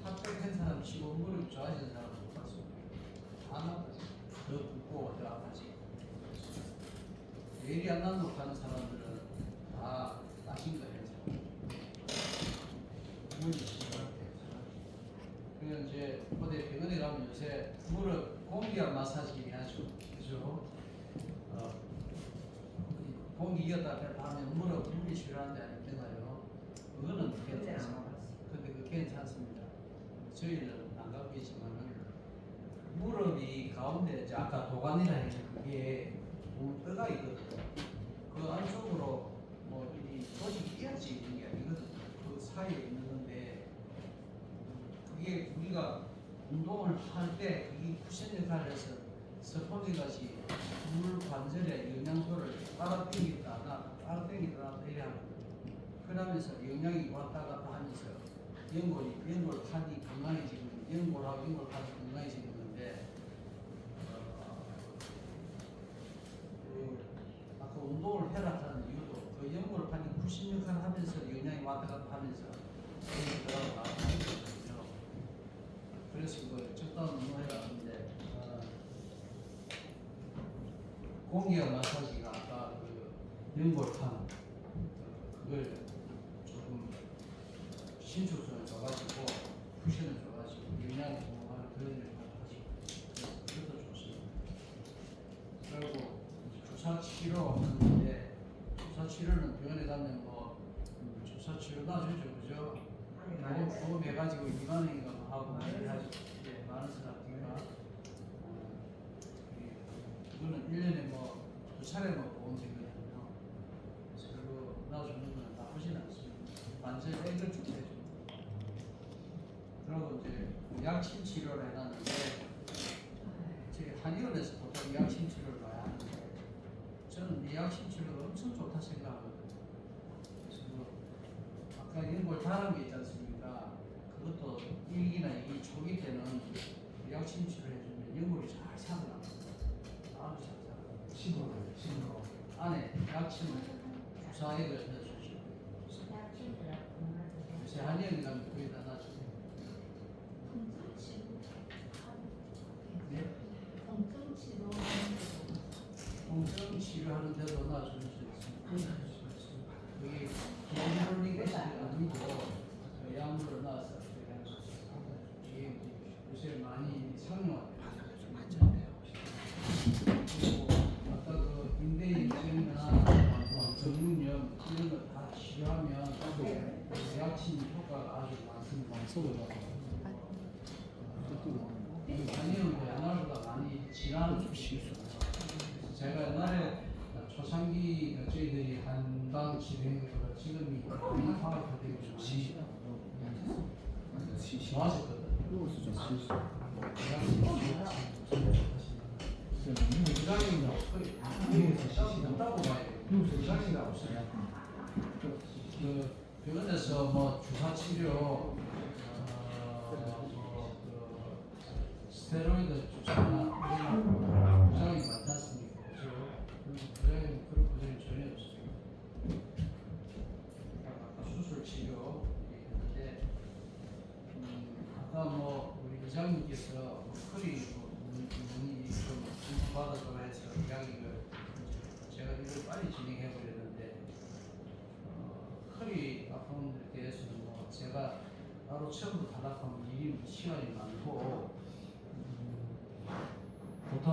핫팩 한 사람 치고 무릎이 좋아지는 사람은 못 봤습니다. 안 아프지. 더 붓고 더 아프지. 열이 안 나는 하는 사람들은 다 나신 거예요. 무릎이 심각해요. 그리고 이제 어디 병원에 가면 요새 무릎 공기압 마사지 하죠. 그죠? 공기 이었다 하면 무릎이 싫어하는데 아니잖아요. 그거는 괜찮습니다. 근데 그 괜찮습니다. 저희는 안 갖고 있지만은 무릎이 가운데 이제 아까 도관이라 했는데 그게 떠가 있거든요. 그 안쪽으로 뭐 이 조직이 끼어져 있는 게 아니거든요. 그 사이에 있는 건데 그게 우리가 운동을 할 때 이 쿠션 역할을 해서 스펀지 같이 물 관절에 영양소를 빨아당기다 이래 하거든요. 그러면서 영양이 왔다 갔다 하면서 연골판이 건강해지는 연골하고 연골판이 건강해지는 건데 아까 운동을 해라 하는 이유도 그 연골판이 쿠션 역할을 하면서 영양이 왔다 갔다 하면서 들어가고 나가는 거거든요. 그래서 그 적당한 운동해라 하는데 공기압 마사지가 아까 그 연골판 그걸 조금 신축성을 줘가지고 쿠션을 줘가지고 영양을 공급하는 그런 일을 하시고 그것도 좋습니다. 그리고 주사 치료 하는데 주사 치료는 병원에 가면 뭐 주사 치료 놔주죠, 그죠? 보험 해가지고 2만 원인가 하고 많이 하죠. 예, 많은 사람들이나 그거는 1년에 뭐 2차례만 보험 되거든요. 그래서 그거 놔주는 건 나쁘진 않습니다. 완전 앵글 좀 해줍니다. 그리고 이제 약침 치료를 해놨는데 저희 한의원에서 보통 약침 치료를 많이 하는데 저는 이 약침 치료가 엄청 좋다 생각하거든요. 그래서 아까 연골 다른 게 있지 않습니까? 그것도 1기나 2기 초기 때는 약침 치료를 해주면 연골이 잘 살아납니다. 아주 잘 살아납니다. 신고. 안에 약침을 주사액을 넣어주시고 요새 한의원에 가면 거의 다 놔주세요. 네? 통증 치료하는 데도 놔줄 수 있습니다. 그게 기본적인 것이 아니고 약물을 놔서 이게 요새 많이 상용화돼요. 그리고 아까 그 인대인증이나 효과가 아주 많습니다. 써보자. 한의원도 옛날보다 많이 진한 제가 옛날에 초창기 저희들이 한방 진행보다 지금이 화학화되고 좀 좋아졌거든. 부장님이나 거의 못다고 봐야 돼요. 부장님이 없어요. 그 병원에서 뭐 주사 치료, 스테로이드 주사나 이런 부작용이 많지 않습니까? 그런 부작용이 전혀 없습니다. 아까 수술 치료 얘기했는데, 아까 뭐 우리 의장님께서 허리 문의 좀 받아서 해서 이야기를 제가 이걸 빨리 진행해 보려는데, 허리 아픔에 대해서는 뭐 제가 바로 처음부터 타락하면 일이 시간이 많고, 보통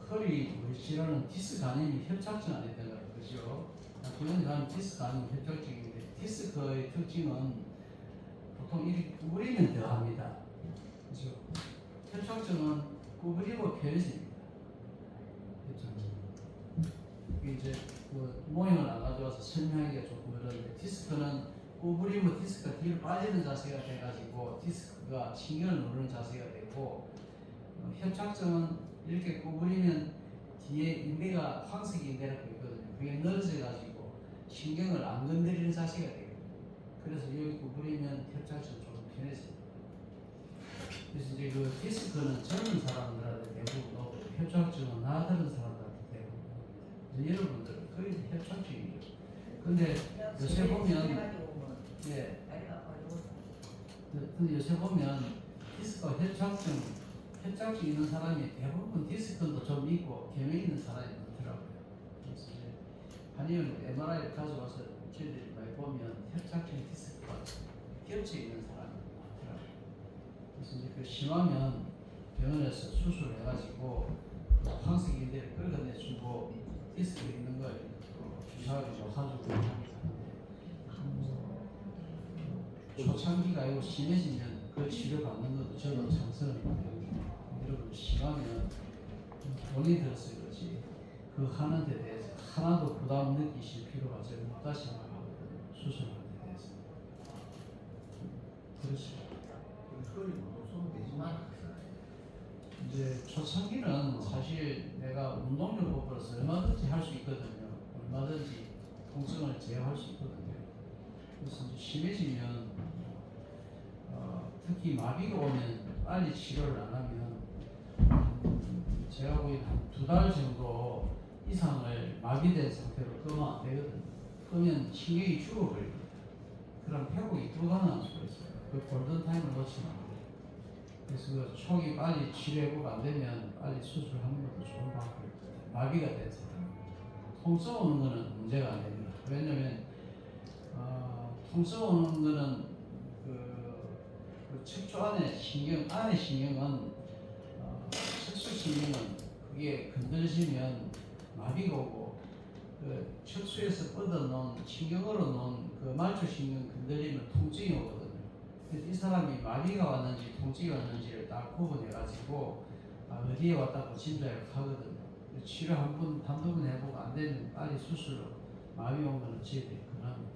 허리 질환은 디스크 간염이 협착증 안에 들어가요. 그죠? 병원에 가면 디스크 간염 협착증인데, 디스크의 특징은 보통 이렇게 구부리면 들어갑니다. 그죠? 협착증은 구부리고 편해집니다. 협착증. 이게 이제 그 모형을 안 가져와서 설명하기가 조금 어려운데, 디스크는 구부리면 디스크가 뒤로 빠지는 자세가 돼가지고 디스크가 신경을 누르는 자세가 되고, 협착증은 이렇게 구부리면 뒤에 인대가 황색 인대라고 있거든요. 그게 늘어져가지고 신경을 안 건드리는 자세가 되거든요. 그래서 여기 구부리면 협착증은 조금 편해집니다. 그래서 이제 그 디스크는 젊은 사람들한테 대부분 오고, 협착증은 나들은 사람들한테 대부분. 여러분들은 거의 협착증이죠. 근데 요새 보면, 예, 근데 요새 보면 디스크와 협착증 있는 사람이 대부분 디스크도 좀 있고 겸해 있는 사람이 많더라고요. 그래서 이제 한의원 MRI를 가져와서 저희들이 많이 보면 협착증 디스크가 겹쳐 있는 사람이 많더라고요. 그래서 이제 그 심하면 병원에서 수술을 해가지고 황색 인대를 끌어내주고 디스크 있는 걸 주사를 줘가지고 하는데, 초창기가 아니고 심해지면 그 치료 받는 것도 저도 찬성합니다. 여러분 심하면 돈이 들었을 거지 그 하는 데 대해서 하나도 부담 느끼실 필요가 전혀 없다 생각하거든요. 수술하는 데 대해서. 그렇죠. 허리 손 대지 마. 이제 초창기는 사실 내가 운동요법으로서 얼마든지 할 수 있거든요. 얼마든지 통증을 제어할 수 있거든요. 그래서 이제 심해지면 특히 마비가 오면 빨리 치료를 안 하면 제가 보기엔 한 2달 정도 이상을 마비된 상태로 끄면 안 되거든요. 끄면 신경이 죽어버립니다. 그럼 회복이 불가능할 수가 있어요. 그 골든타임을 놓치면 안 돼요. 그래서 그 초기 빨리 치료가 안 되면 빨리 수술하는 것도 좋은 방법입니다. 마비가 된 상태. 통증 오는 거는 문제가 안 됩니다. 왜냐면 통증 오는 거는 그 척추 안에 신경은 척추 신경은 그게 건드려지면 마비가 오고, 그 척추에서 뻗어놓은 신경으로 놓은 그 말초 신경 건드리면 통증이 오거든요. 그래서 이 사람이 마비가 왔는지 통증이 왔는지를 딱 구분해가지고 어디에 왔다고 짐작을 하거든요. 치료 한두 번 해보고 안 되면 빨리 수술로 마비 온 거는 저희들이 권합니다.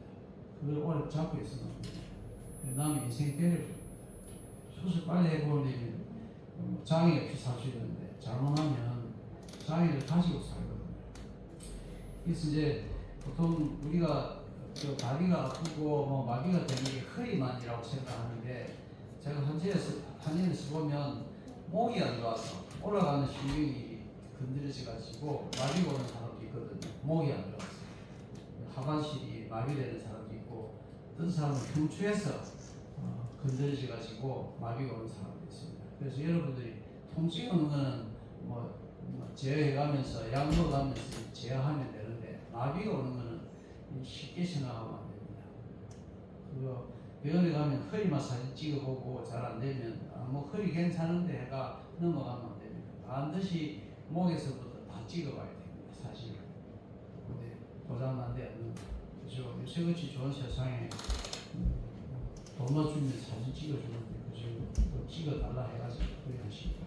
그걸 오래 잡고 있으면 남의 인생 때려줍니다. 수술 빨리 해보려면 장애 없이 살 수 있는데 잘못하면 장애를 가지고 살거든요. 그래서 이제 보통 우리가 그 다리가 아프고 뭐 마비가 되는 게 허리만이라고 생각하는데, 제가 한의원에서 보면 목이 안 좋아서 올라가는 신경이 건드려져 가지고 마비가 오는 사람도 있거든요. 목이 안 좋아서 하반신이 마비되는 사람도 있고, 어떤 사람은 흉추에서 건드려져 가지고 마비가 오는 사람도 있습니다. 그래서 여러분들이 통증이 오는 거는 뭐 제어해가면서 약 먹어가면서 제어하면 되는데, 마비가 오는 거는 쉽게 생각하면 안 됩니다. 그거 병원에 가면 허리 마사지 찍어보고 잘 안 되면 뭐 허리 괜찮은데 해가 넘어가면 안 됩니다. 반드시 목에서부터 다 찍어봐야 됩니다. 사실. 근데 고장난 데 없는 거죠. 요새같이 좋은 세상에 돈 맞추면 사진 찍어주는데 그지? 또 찍어달라 해가지고 그래 하시고.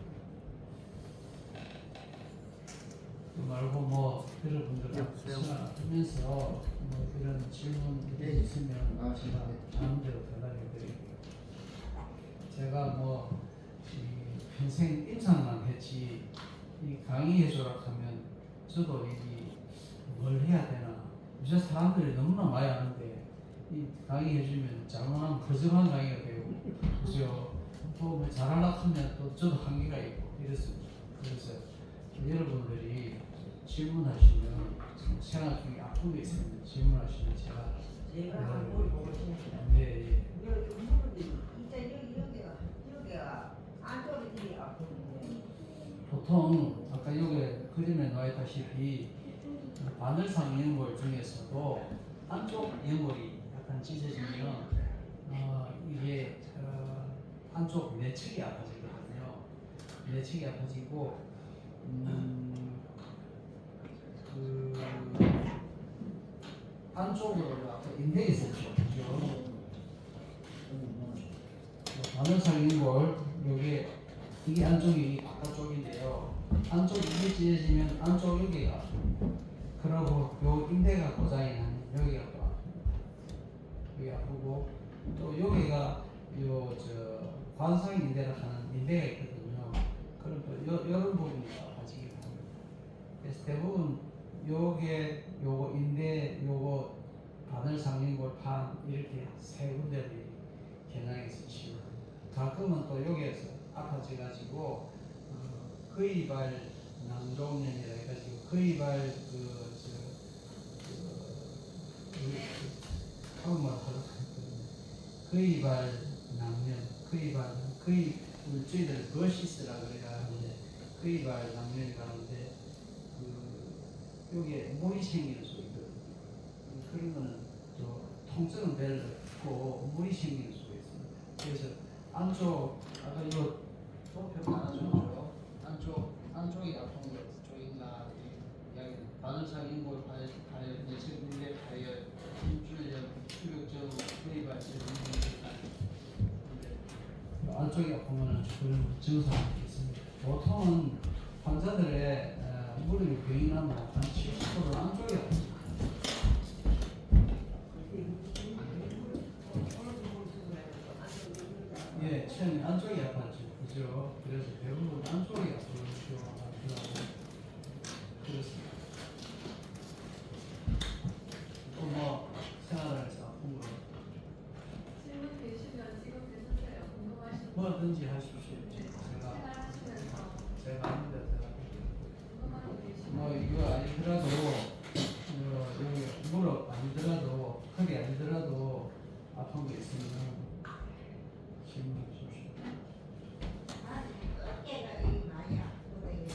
그 말고 뭐 여러분들하고 생활하면서 뭐 이런 질문 있으면 제가 마음대로 대답해드릴게요. 제가 뭐 평생 임상만 했지 이 강의해주라 하면 저도 뭘 해야 되나 요새 사람들이 너무나 많이 하는데 이 강의해주면 잘못하면 거짓말 강의가 되고 그죠? 또 잘하려고 하면 또 저도 한계가 있고 이렇습니다. 그래서 여러분들이 질문하시면 생활 중에 아픈 게 있으면 질문하시면 제가 한번 보고 싶네요. 예. 여기가 안쪽이 아픈데. 보통 아까 여기 그림에 나와 있다시피 바늘상 연골 중에서도 안쪽 연골이 약간 찢어지면 이게 안쪽 내측이 아파지거든요. 내측이 아파지고 그 안쪽으로 아까 인대 있었죠, 그죠? 바늘상 연골 여기 이게 안쪽이 바깥쪽인데요. 안쪽 이게 찢어지면 안쪽 여기가 그러고 요 인대가 고장이 나면 여기가 또 아프고 여기 아프고 또 여기가 요 관상 인대라 하는 인대가 있거든요. 그럼 또 이런 부분이 아파지기도 합니다. 그래서 대부분 요거 인대 요거 바늘상 연골 판 이렇게 세 군데를 겨냥해서 치료를 가끔은 또 여기에서 아파져가지고 거의발 낭종염이라 해가지고 거의발 한국말 하러 갔거든요. 거의발 낭염, 거의 저희들 버시스라 그래가 하는데 거의발 낭염이라 하는데 여기에 물이 생기는 수 있거든요. 그런 거는 또 통증은 별로 없고 물이 생기는 수가 있습니다. 그래서 안쪽 아까 이거 도표 나눠줬죠. 안쪽이 아픈 거 쪽인가 이야기 바늘상 연골 파열 내측인대 파열 힘줄염 수력증 거의발전 안쪽이 아픈 거는 그런 증상이 있습니다. 보통은 환자들의 무릎이 병이 나면 한 70%는 안쪽이 아픕니다. 예, 처음에 안쪽이 아팠죠. 그죠? 그래서 대부분 안쪽이 아프죠. 그렇습니다. 또 뭐, 생활하면서 아픈 거. 질문 되시면 지금 되셨어요. 궁금하신 거. 뭐든지 하십시오. 생활하시면서 제가 아는 대로 대답할게요. 궁금한 게 있으시면 뭐, 이거 아니더라도, 여기 무릎 아니더라도, 허리 아니더라도 아픈 거 있으면 질문해 주십시오. 어깨가 여기 많이 아프거든요.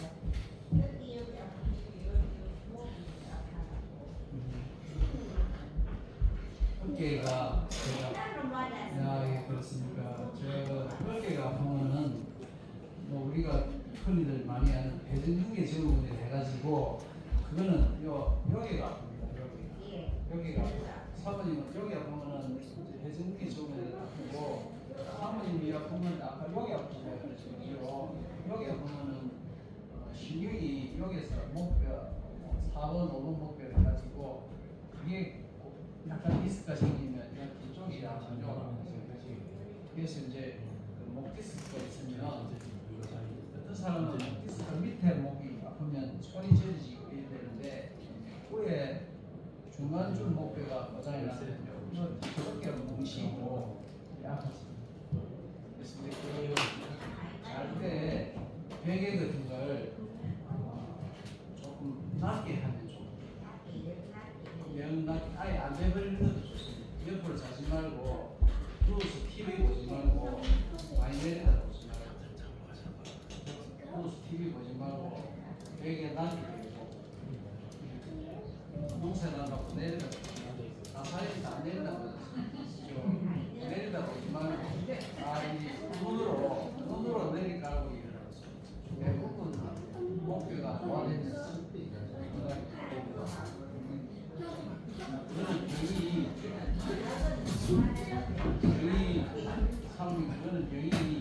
여기 아프고 여기 목이 아파가지고. 어깨가 제가 시간을 맞았어요. 예, 그렇습니까? 어깨가 아프면은 뭐 우리가 흔히들 많이 하는 배전흉계 증후군이 해가지고 그거는 여기가 아픕니다. 예. 여기가 사모님은 여기 아프면은 배전흉계 증후군이 아프고 사모님이 아프면 아까 여기 아프잖아요. 그렇죠? 여기 아프면은 신경이 여기서 목뼈 4번 5번 목뼈를 해가지고 그게 약간 디스크가 생기면 뒤쪽이 아프죠. 그래서 이제 목 디스크가 있으면 어떤 사람은 디스크 밑에 목이 아프면 손이 저리지고 이래야 되는데 위에 중간줄 목뼈가 고장이 나거든요. 이거 저렇게 뭉치고 아팠습니다. 그래서 이제 잘때 베개 같은 걸 조금 낮게 하면 좋고 아예 안 돼버리는 것도 좋습니다. 옆으로 자지 말고 누워서 TV 보지 말고 많이 내려다 보지 말고 누워서 TV 보지 말고 베개에 낮게 되고 농사 나가고 내려다 보지 말고 사이에 다 내려다 보지 내려다 보지 말고 이 눈으로 내리가고 일어나서 대부분 목표가 노화되는 저는 상황이 그거는 병이